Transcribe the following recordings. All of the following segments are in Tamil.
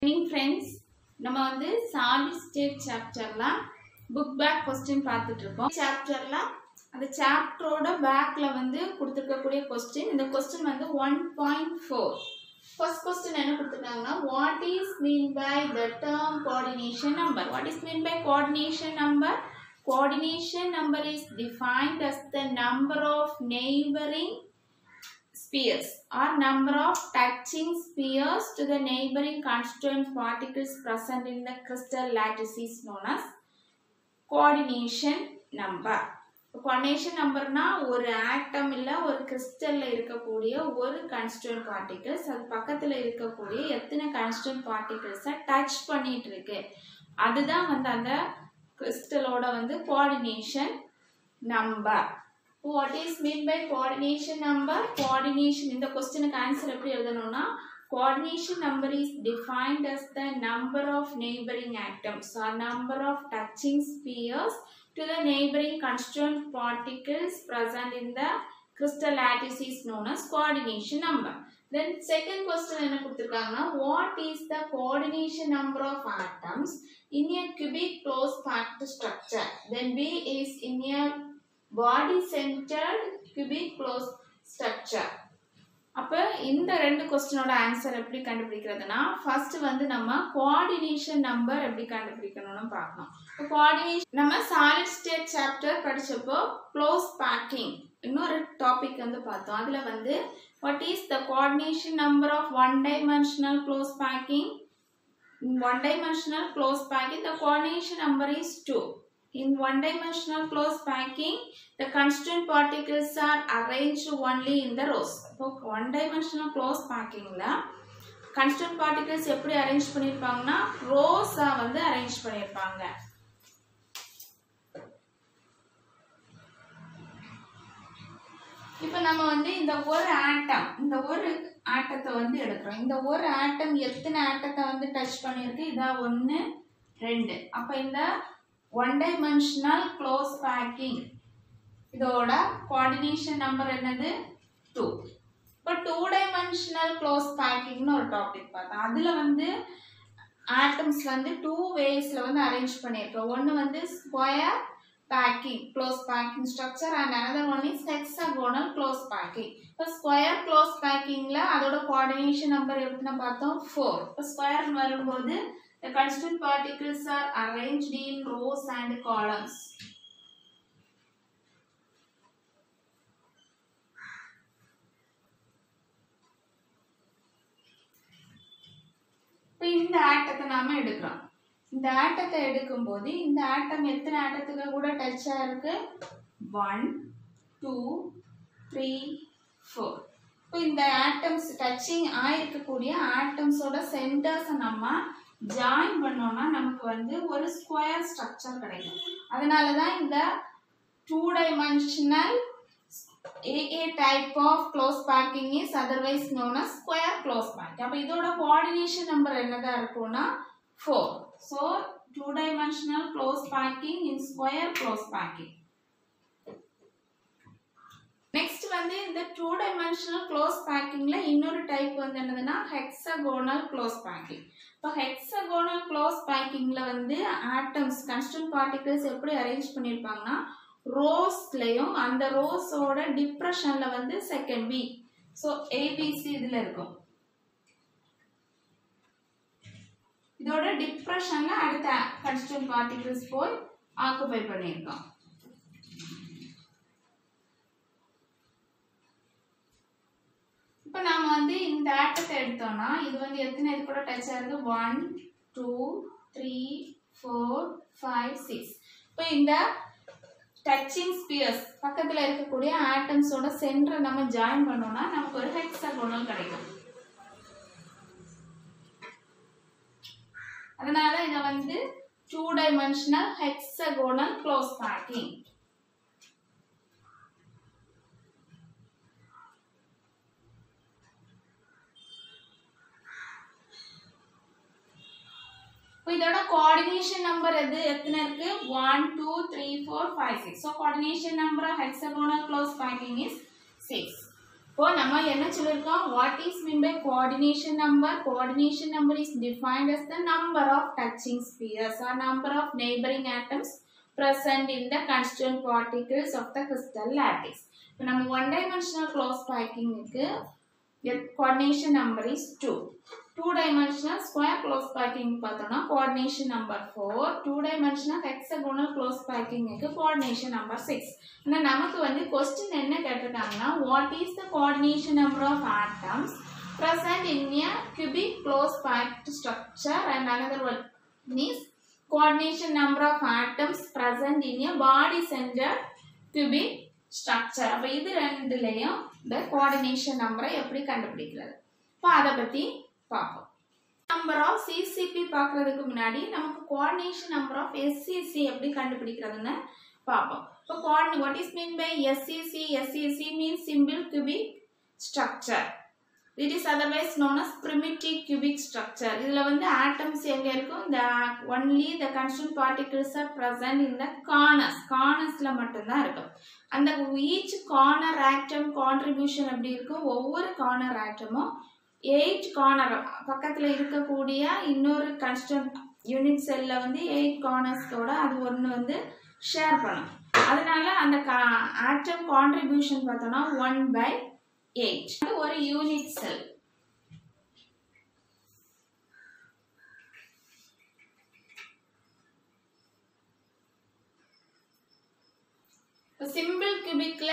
Morning friends, நம்ம வந்து solid state chapterல book back question பார்த்துட்டு இருக்கோம். chapterல அந்த chapterோட backல வந்து கொடுத்திருக்கக்கூடிய question. இந்த question வந்து 1.4. First question என்ன கொடுத்திருக்காங்கன்னா what is mean by the term coordination number? What is mean by coordination number? Coordination number is defined as the number of neighboring spheres or number of touching spheres to the neighboring constituent particles present in the crystal lattice is known as coordination number. Coordination number na ஒரு atom இல்ல ஒரு crystalல இருக்கக்கூடிய ஒரு constituent particles அது பக்கத்துல இருக்கக்கூடிய எத்தனை constituent particles touch பண்ணிட்டு இருக்கு அதுதான் வந்து அந்த crystalோட வந்து coordination number. What is mean by coordination number? Coordination in the question answer எப்படி எழுதணும்னா coordination number is defined as the number of neighboring atoms or number of touching spheres to the neighboring constituent particles present in the crystal lattice is known as coordination number. Then second question என்ன கொடுத்திருக்காங்கன்னா what is the coordination number of atoms in a cubic closed packed structure? Then B is in a body centered cubic closed structure. அப்ப இந்த ரெண்டு क्वेश्चनோட ஆன்சர் எப்படி கண்டுபிடிக்கிறதுனா ஃபர்ஸ்ட் வந்து நம்ம கோஆர்டினேஷன் நம்பர் எப்படி கண்டுபிடிக்கணும்னு பார்க்கணும். கோஆர்டினேஷன் நம்ம சாலிட் ஸ்டேட் சாப்டர் படிச்சப்போ க்ளோஸ் பேக்கிங் இன்னொரு டாபிக் வந்து பார்த்தோம். அதுல வந்து what is the coordination number of one dimensional close packing? In one dimensional close packing the coordination number is 2. In one-dimensional closed packing, the constituent particles are arranged only in the rows. So, one-dimensional closed packing la constituent particles எப்படி arrange பண்ணிருப்பாங்கன்னா rows வந்து arrange பண்ணிருப்பாங்க. இப்போ நம்ம வந்து இந்த ஒரு ஆட்டத்தை வந்து எடுக்கிறோம். இந்த ஒரு ஆட்டம் எத்தனை ஆட்டத்தை வந்து டச் பண்ணிருக்கு? இதா 1 2. அப்ப இந்த one dimensional close packing இதோட coordination number என்னது 2. இப்போ 2 dimensional close packing னு ஒரு டாபிக் பார்த்தோம். அதுல வந்து atoms வந்து 2 waysல வந்து arrange பண்ணிருக்கோம். ஒன்னு வந்து square packing close packing structure and another one is hexagonal close packing. இப்போ square close packingல அதோட coordination number எவ்வளவுன்னு பார்த்தோம் 4. இப்போ square வரும்போது the constituent particles are arranged in rows and columns. இப்போ இந்த ஆட்டத்தை நாம எடுக்கிறோம். இந்த ஆட்டத்தை எடுக்கும்போது இந்த ஆட்டம் எத்தனை ஆட்டத்துக்கு கூட டச் ஆயிருக்கு 1 2 3 4. இப்போ இந்த ஆட்டம்ஸ் டச்சிங் ஆயிருக்கக்கூடிய ஆட்டம்ஸோட சென்டர்ஸ் நம்ம ஜாயின் பண்ணோம்னா நமக்கு வந்து ஒரு ஸ்கொயர் ஸ்ட்ரக்சர் கிடைக்கும். அதனால தான் இந்த 2 dimensional AA type of close packing is otherwise known as square close packing. அப்ப இதோட coordination number என்னதா இருக்கும்னா 4. So 2 dimensional close packing in square close packing. Next வந்து இந்த 2 dimensional close packingல இன்னொரு டைப் வந்து என்னதுன்னா hexagonal close packing. இப்போ hexagonal close packingல வந்து atoms constituent particles எப்படி அரேஞ்ச் பண்ணிருப்பாங்கன்னா ரோஸ்லயும் அந்த ரோஸோட டிப்ரஷன்ல வந்து செகண்ட் B. சோ ABC இதுல இருக்கும். இதோட டிப்ரஷன்ல அடுத்த constituent particles போய் ஆக்குபை பண்ணிருக்கோம். இப்போ நாம வந்து இந்த ஆட்டத்தை எடுத்தோம்னா இது வந்து எத்தனை இது கூட டச் ஆகுது 1 2 3 4 5 6. இப்போ இந்த டச்சிங் ஸ்பியர்ஸ் பக்கத்துல இருக்கக்கூடிய ஆட்டம்ஸோட சென்டரை நம்ம ஜாயின் பண்ணோம்னா நமக்கு ஒரு ஹெக்ஸாகோனல் கிடைக்கும். அதனால இத வந்து 2 dimensional hexagonal close packing. இதோட coordination number எத்தனை இருக்கு 1 2 3 4 5 6. So coordination number of hexagonal close packing is 6. இப்போ நம்ம என்ன சொல்லிருக்கோம், what is mean by coordination number? Coordination number is defined as the number of touching spheres or number of neighboring atoms present in the constituent particles of the crystal lattice. இப்போ நம்ம one dimensional close packing க்கு coordination number is 2. 2-dimensional square close packing பார்த்தோம்னா coordination number 4. 2-dimensional hexagonal close packing க்கு coordination number 6. ஆனா நமக்கு வந்து question என்ன கேட்டிருக்காங்கன்னா, what is the coordination number of atoms present in a cubic close packed structure, and another one is coordination number of atoms present in a body centered cubic structure. அப்ப இது ரெண்டுலயும் இந்த coordination number எப்படி கண்டுபிடிக்கிறது, இப்போ அதை பத்தி பார்ப்போம். நம்பர் ஆஃப் CCP பார்க்கறதுக்கு முன்னாடி நமக்கு coordination number of SCC எப்படி கண்டுபிடிக்கிறதுன்னு பார்ப்போம். இப்போ what is meant by SCC? SCC means simple cubic structure. It is otherwise known as primitive cubic structure. இதுல வந்து atoms எங்க இருக்கும், only the constituent particles are present in the corners. cornersல மட்டும் தான் இருக்கும். அந்த each corner atom contribution எப்படி இருக்கும், ஒவ்வொரு corner atomமும் 8 corner பக்கத்துல இருக்கக்கூடிய இன்னொரு constituent unit cellல வந்து 8 cornersோட அது ஒன்னு வந்து ஷேர் பண்ணும். அதனால அந்த atom contribution பார்த்தோம்னா 1/8. அது ஒரு யூனிட் செல். சிம்பிள் கியூபிக்ல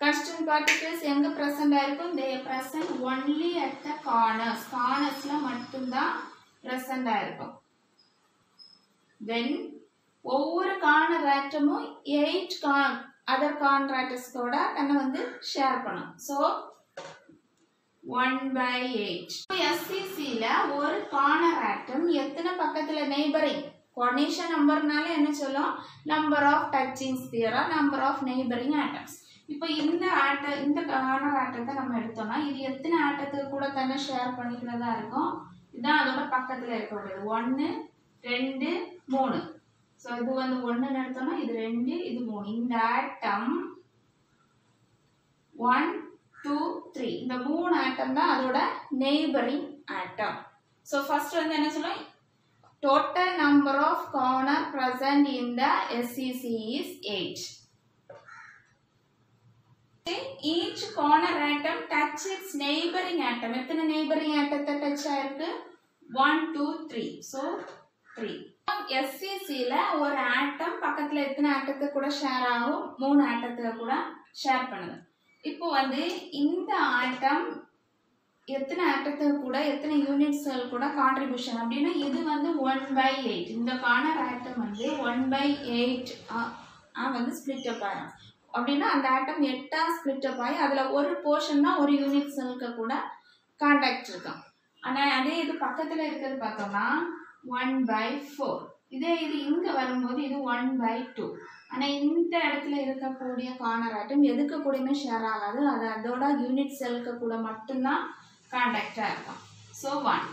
constituent particles எங்க present ஆயிருக்கும், they are present only at the corners. cornersல மட்டும் தான் present ஆயிருக்கும். then ஒவ்வொரு corner atomமும் 8 other corner atoms கூட தன்னை வந்து ஷேர் பண்ணும். so 1/8. SCCல ஒரு corner atom எத்தனை பக்கத்துல neighboring, coordination numberனால என்ன சொல்லும், number of touching sphere or number of neighboring atoms. இப்போ இந்த corner atomத்தை நம்ம எடுத்தோம்னா இது எத்தனை ஆட்டத்துக்கு கூட தன்னை ஷேர் பண்ணிக்கிறதா இருக்கும், இதுதான் அதோட பக்கத்துல இருக்கக்கூடியது. 1 2 3. so இது வந்து 1 எடுத்தோம்னா இது 2 இது 3. இந்த ஆட்டம் 1 2 3 இந்த 3 ஆட்டம் தான் அதோட neighboring atom. so first வந்து என்ன சொல்றோம், total number of corner present in the SCC is 8. each corner atom touch its neighboring atom. எத்தனை neighboring atomத்தை டச் ஆயிருக்கு, 1 2 3. so 3. SCCல ஒரு ஆட்டம் பக்கத்துல எத்தனை ஆட்டத்துக்கு கூட ஷேர் ஆகும், 3 ஆட்டத்துக்கு கூட ஷேர் பண்ணுது. இப்போ வந்து இந்த ஆட்டம் எத்தனை ஆட்டத்துக்கு கூட எத்தனை யூனிட் செல் கூட கான்ட்ரிபியூஷன் அப்படின்னா இது வந்து 1/8. இந்த கார்னர் ஆட்டம் வந்து 1/8 வந்து ஸ்பிளிட் அப் ஆகும். அப்படின்னா அந்த ஆட்டம் 8 ஸ்பிளிட் அப் ஆகி அதுல ஒரு போர்ஷன் தான் ஒரு யூனிட் செல்லுக்கு கூட கான்டாக்ட் இருக்கும். ஆனா அதே இது பக்கத்துல இருக்கிறது பார்த்தோம்னா 1/4. இதே இது இங்க வரும்போது இது 1/2. ஆனா இந்த இடத்துல இருக்கக்கூடிய கார்னர் ஆட்டம் எதுக்கு கூடயுமே ஷேர் ஆகாது, அது அதோட யூனிட் செல்லுக்கு கூட மட்டும்தான் கான்டாக்டா இருக்கும். so 1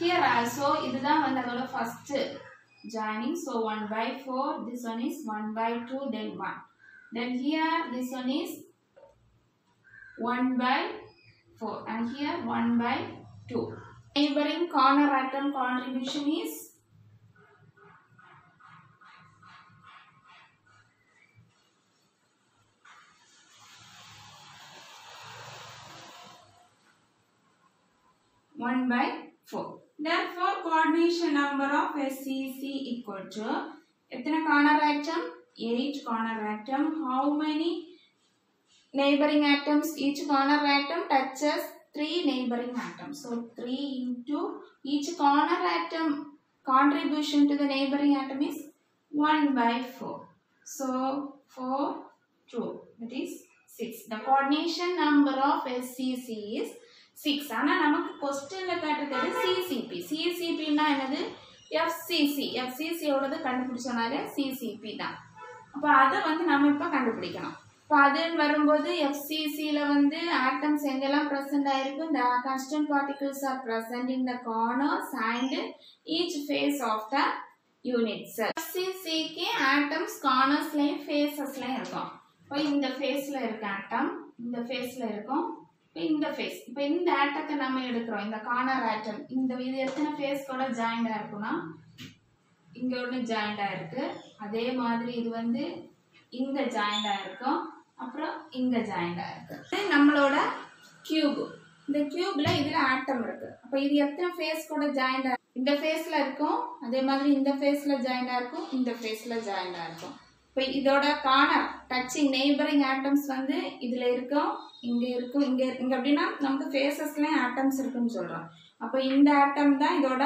here also இதுதான் வந்து அதோட first joining. so 1/4. this one is 1/2 then 1. then here this one is 1/4 and here 1/2. neighboring corner atom contribution is 1/4. therefore coordination number of SCC equal to எத்தனை corner atom, 8 corner atom. how many neighboring atoms, each corner atom touches 3 neighboring atoms. so 3 into each corner atom contribution to the neighboring atom is 1/4. so 4 2 that is 6. the coordination number of SCC is 6. ஆனா நமக்கு क्वेश्चनல கேட்டது CCP. CCP னா என்னது, FCC. FCC ஓடது கண்டுபிடிச்சனால CCP தான். அப்ப அத வந்து நாம இப்ப கண்டுபிடிக்கணும். அப்ப அதுன்னு வரும்போது FCCல வந்து atoms எங்கெல்லாம் present ஆயிருக்கு, the constituent particles are present in the corners and each face of the unit cell. FCC க்கு atoms cornersலயும் facesலயும் இருக்கும். இப்போ இந்த faceல இருக்க atom இந்த faceல இருக்கும், இந்த ஃபேஸ் இப்போ இந்த ஆட்டத்தை நம்ம எடுக்கிறோம் இந்த கார்னர் ஆட்டம் இந்த இது எத்தனை ஃபேஸ் கூட ஜாயிண்ட் ஆயிருக்குன்னா இங்க ஒன்று ஜாயிண்ட் ஆயிருக்கு அதே மாதிரி இது வந்து இங்க ஜாயிண்ட் ஆயிருக்கும் அப்புறம் இங்க ஜாயிண்ட் ஆயிருக்கு நம்மளோட கியூப் இந்த கியூப்ல இதுல ஆட்டம் இருக்கு அப்ப இது எத்தனை ஃபேஸ் கூட ஜாயிண்ட் இந்த ஃபேஸ்ல இருக்கும் அதே மாதிரி இந்த ஃபேஸ்ல ஜாயிண்ட் ஆயிருக்கும் இந்த ஃபேஸ்ல ஜாயிண்ட் ஆயிருக்கும் இப்போ இதோட கார்னர் டச்சிங் நெய்பரிங் ஆட்டம்ஸ் வந்து இதுல இருக்கும் இங்க அப்படின்னா நமக்கு ஃபேஸஸ்லயும் ஆட்டம்ஸ் இருக்குன்னு சொல்றோம் அப்போ இந்த ஆட்டம் தான் இதோட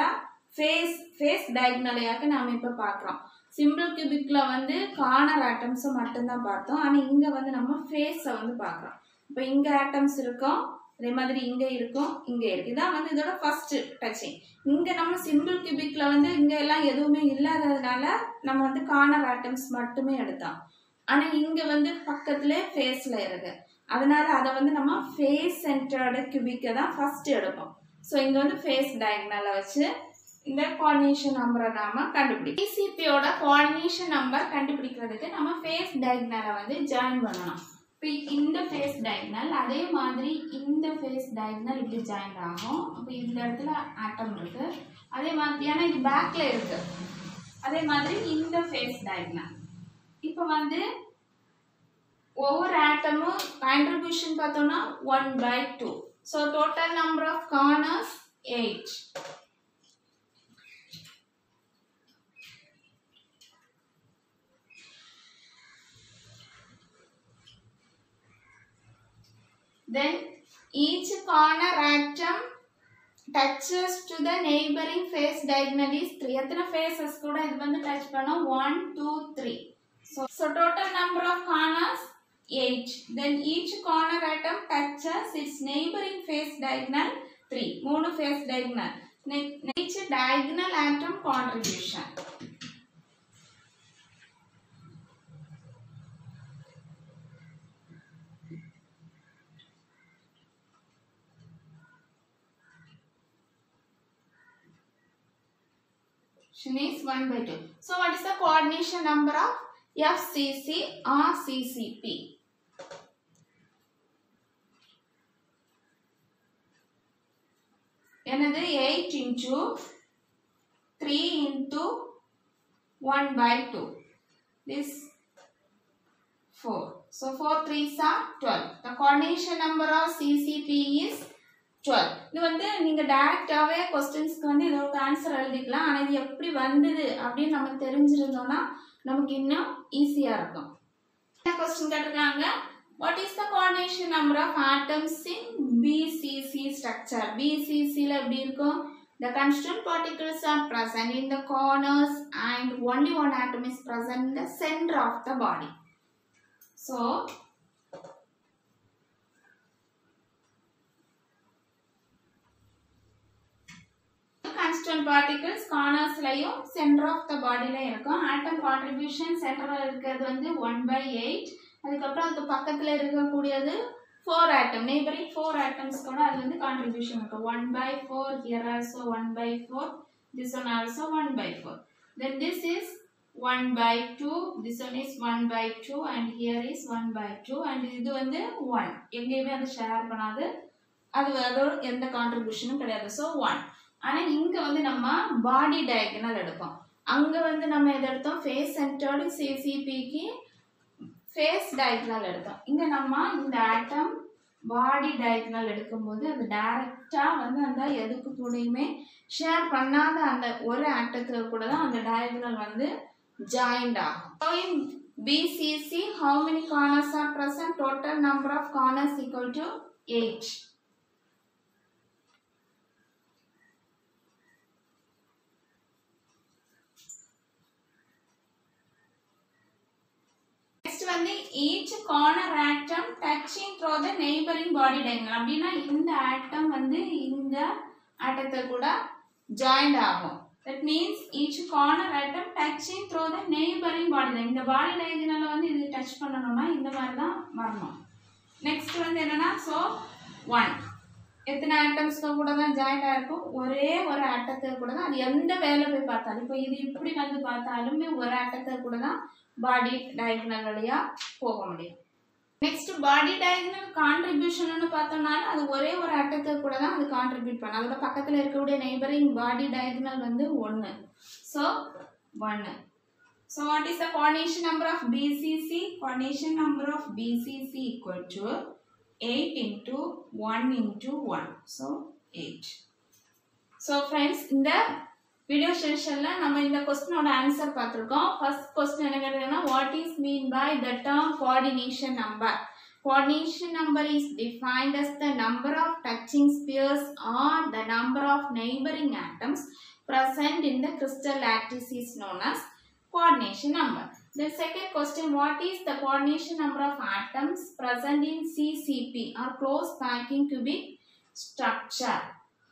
ஃபேஸ் டயகனலையாக நாம இப்ப பார்க்கிறோம் சிம்பிள் கியூபிக்ல வந்து கார்னர் ஆட்டம்ஸ் மட்டும் தான் பார்த்தோம் ஆனா இங்க வந்து நம்ம ஃபேஸை வந்து பார்க்கிறோம் இப்போ இங்க ஆட்டம்ஸ் இருக்கும் அதே மாதிரி இங்க இருக்கும் இங்க இருக்கு இதான் வந்து இதோட ஃபர்ஸ்ட் டச்சிங் இங்க நம்ம சிம்பிள் கியூபிக்ல வந்து இங்க எல்லாம் எதுவுமே இல்லாததுனால நம்ம வந்து கார்னர் ஆட்டம்ஸ் மட்டுமே எடுத்தோம் ஆனா இங்க வந்து பக்கத்துல ஃபேஸ்ல இருக்கு அதனால அதை வந்து நம்ம ஃபேஸ் சென்டர்டு கியூபிக்கை தான் ஃபர்ஸ்ட் எடுப்போம் ஸோ இங்க வந்து ஃபேஸ் டயகனலை வச்சு இந்த கோஆர்டினேஷன் நம்பரை நாம கண்டுபிடிக்கும் டிசிபியோட கோஆர்டினேஷன் நம்பர் கண்டுபிடிக்கிறதுக்கு நம்ம ஃபேஸ் டயகனலை வந்து ஜாயின் பண்ணணும் இப்போ இந்த ஃபேஸ் டயகனல் அதே மாதிரி இந்த ஃபேஸ் டயகனல் இப்படி ஜாயின் ஆகும் அப்போ இந்த இடத்துல ஆட்டம் இருக்கு அதே மாதிரி ஏன்னா இது பேக்ல இருக்கு அதே மாதிரி இந்த ஃபேஸ் டயகனல் இப்போ வந்து ஒவ்வொரு ஆட்டமும் கான்ட்ரிபியூஷன் பார்த்தோம்னா 1/2 so total number of corners 8 Then each corner atom touches to the neighboring face diagonal is 3. எத்தனை faces கூட இது வந்து டச் பண்ணோம் 1 2 3 so total number of corners 8. Then each corner atom touches its neighboring face diagonal 3. மூணு face diagonal each diagonal atom contribution is 1/2. So what is the coordination number of FCC or CCP? Another 8 into 3 into 1/2. This 4. So 4 3s are 12. The coordination number of CCP is 12. இது வந்து நீங்க டைரக்டாவே क्वेश्चंसக்கு வந்து இதோட ஆன்சர் எழுதிக்கலாம் ஆனா இது எப்படி வந்தது அப்படி நம்ம தெரிஞ்சிருந்தோம்னா நமக்கு இன்னும் ஈஸியா இருக்கும் இந்த क्वेश्चन கேட்டிருக்காங்க what is the coordination number of atoms in BCC structure BCC ல எப்படி இருக்கும் the constituent particles are present in the corners and only one atom is present in the center of the body so constituent particles corners லையும் center of the body ல இருக்கும் atom contribution centerல இருக்கிறது வந்து 1/8 அதுக்கு அப்புறம் அதுக்கு பக்கத்துல இருக்க கூடியது 4 atom neighboring 4 atoms கூட அது வந்து contribution இருக்கு 1/4 here also 1/4 this one also 1/4 then this is 1/2 this one is 1/2 and here is 1/2 and இது வந்து 1 எங்கேயுமே அது ஷேர் பண்ணாது அதோட எந்த கான்ட்ரிபியூஷனும் கிடையாது so 1 ஆனா இங்க வந்து நம்ம பாடி டயகனல் எடுப்போம் அங்க வந்து நம்ம எதை எடுத்தோம் ஃபேஸ் சென்டர்டு சிசிபிக்கு ஃபேஸ் டயகனல் எடுத்தோம் இங்க நம்ம இந்த ஆட்டம் பாடி டயகனல் எடுக்கும்போது அது டைரக்டா வந்து அந்த எதுக்கு கூடயுமே ஷேர் பண்ணாத அந்த ஒரு ஆட்டத்துல கூட தான் அந்த டயகனல் வந்து ஜாயிண்ட் ஆகும் so in BCC how many corners are present total number of corners equal to 8 வந்து each corner atom touching through the neighboring body diagonal அப்படினா இந்த atom வந்து இந்த ஆட்டத்தை கூட ஜாயிண்ட் ஆகும் that means each corner atom touching through the neighboring body diagonal இந்த body diagonal வந்து இது டச் பண்ணனும்னா இந்த மாதிரி தான் வரணும் நெக்ஸ்ட் வந்து என்னன்னா so 1 எத்தனை ஆட்டம்ஸ் கூட தான் ஜாயிண்ட் ஆயிருக்கும் ஒரே ஒரு ஆட்டத்தை கூட தான் அது எந்த வேலை போய் பார்த்தாலும் இப்போ இது இப்படி வந்து பார்த்தாலுமே ஒரு ஆட்டத்தை கூட தான் பாடி டயகனல் வழியா போக முடியும் நெக்ஸ்ட் பாடி டயகனல் கான்ட்ரிபியூஷன் பார்த்தோம்னா அது ஒரே ஒரு ஆட்டத்துக்கு கூட தான் அது கான்ட்ரிபியூட் பண்ணும். அதோட பக்கத்தில் இருக்கக்கூடிய நெய்பரிங் பாடி டயகனல் வந்து 1. So 1. So what is the coordination number of BCC? Coordination number of BCC equal to 8 into 1 into 1. So 8. So friends, in the video session la நம்ம இந்த question ஓட ஆன்சர் பார்த்திருக்கோம். First question என்ன கேக்குதுன்னா what is mean by the term coordination number? Coordination number is defined as the number of touching spheres or the number of neighboring atoms present in the crystal lattice is known as coordination number. The second question, what is the coordination number of atoms present in CCP or close packing cubic structure?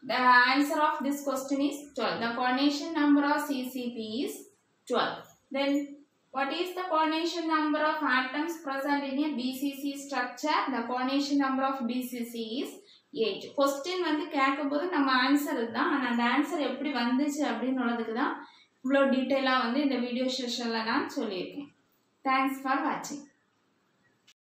The answer of this question is 12. The coordination number of CCP is 12. Then what is the coordination number of atoms present in a BCC structure? The coordination number of BCC is 8. Question வந்து கேட்கும்போது நம்ம ஆன்சர் தான், ஆனால் அந்த ஆன்சர் எப்படி வந்துச்சு அப்படின்றதுக்கு தான் இவ்வளோ டீட்டெயிலாக வந்து இந்த வீடியோ செஷனில் நான் சொல்லியிருக்கேன். தேங்க்ஸ் ஃபார் வாட்சிங்.